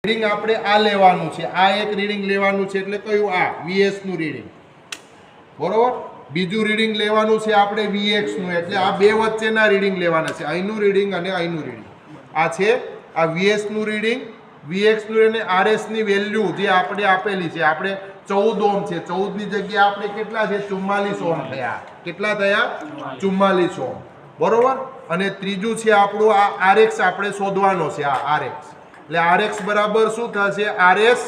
Reading આપણે આ લેવાનું છે, આ એક રીડિંગ લેવાનું છે એટલે કયું આ VS નું રીડિંગ, બરોબર. બીજું રીડિંગ લેવાનું છે આપણે VX નું, એટલે આ બે વચ્ચેના રીડિંગ લેવાના છે, અહીંનું રીડિંગ અને અહીંનું રીડિંગ. આ છે આ VS નું રીડિંગ, VX નું અને RS ની વેલ્યુ જે આપણે આપેલી છે, આપણે 14 ઓહમ છે, 14 ની જગ્યાએ આપણે કેટલા છે 44 ઓહમ થયા. કેટલા થયા? 44 ઓહમ, બરોબર. અને ત્રીજું છે આપણું આ RX આપણે શોધવાનો છે, આ RX. એટલે RX બરાબર શું થશે? RS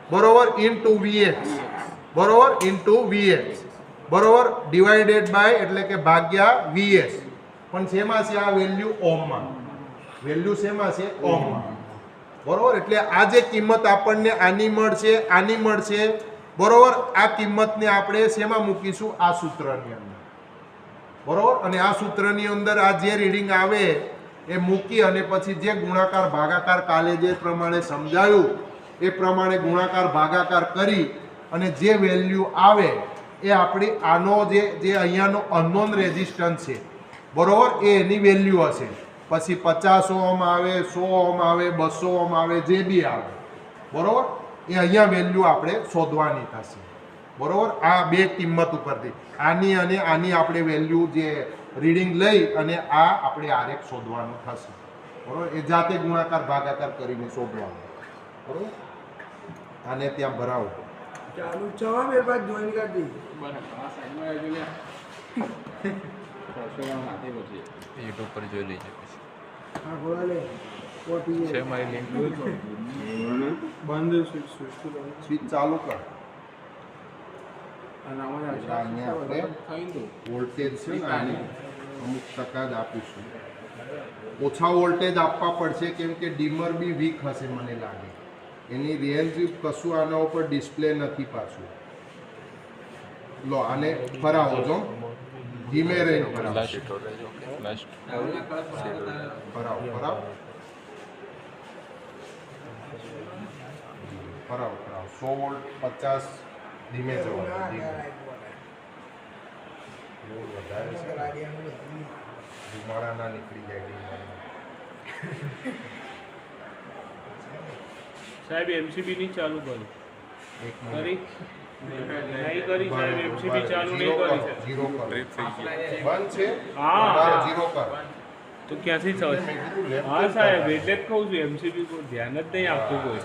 બરોબર ઇન્ટુ VX, બરોબર ઇન્ટુ VX, બરોબર ડિવાઇડેડ બાય એટલે કે ભાગ્યા VS. પણ શેમાં છે આ વેલ્યુ? ઓહમમાં. વેલ્યુ શેમાં છે? ઓહમમાં, બરોબર. એટલે આ જે કિંમત આપણને આની મળશે, બરોબર. આ કિંમતને આપણે શેમાં મૂકીશું? આ સૂત્રની અંદર, બરોબર. અને આ સૂત્રની અંદર આ જે રીડિંગ આવે એ મૂકી અને પછી જે ગુણાકાર ભાગાકાર કાલે જે પ્રમાણે સમજાયું એ પ્રમાણે ગુણાકાર ભાગાકાર કરી અને જે વેલ્યુ આવે એ આપણી આનો જે અહીંયાનો અનનોન રેઝિસ્ટન્સ છે, બરોબર, એ એની વેલ્યુ હશે. પછી 50 ઓહમ આવે, 100 ઓહમ આવે, 200 ઓહમ આવે, જે બી આવે, બરોબર, એ અહીંયા વેલ્યુ આપણે શોધવાની થશે, બરોબર. આ બે કિંમત ઉપરથી આની અને આની આપણે વેલ્યુ જે રીડિંગ લઈ અને આ આપણે RX શોધવાનું થશે, બરોબર. એ જાતે ગુણાકાર ભાગાકાર કરીને શોધવાનું, બરોબર. આને ત્યાં ભરાવો. ચાલુ ચવા મેરે પાસ જોઈન कर दी YouTube પર જોઈ લેજે પછી. हां बोला ले कोटी છે મારી લિંક बंद स्विच સ્વિચ ચાલુ કર. અને આમાં અહીંયા આપણે વોલ્ટેજ છે ને આને અમુક ટકા જ આપીશું. ઓછા વોલ્ટેજ આપવા પડશે કેમ કે ડીમર બી વીક હશે મને લાગે. એની રેન્જ કશું આના ઉપર ડિસ્પ્લે નથી પાછું. લો આને ફરાવો છો, ધીમે રહીને ફરાવો. ફરાવો ફરાવો ફરાવો 100 વોલ્ટ 50 ધીમે જવાનું, ધીમે વધારે છે, ધુમાડા ના નીકળી જાય ડીમરમાં. સાહેબ MCB ની ચાલુ કરી એક કરી નહીં કરી સાહેબ MCB ચાલુ નહીં કરી છે. જીરો કર ટ્રીપ થઈ ગઈ. બંધ છે હા. જીરો કર. તો ક્યાંથી થશે? હા સાહેબ એટલે જ કહું છું MCB કોઈ ધ્યાન જ નહીં આપતું કોઈ.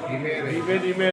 ધીમે ધીમે ધીમે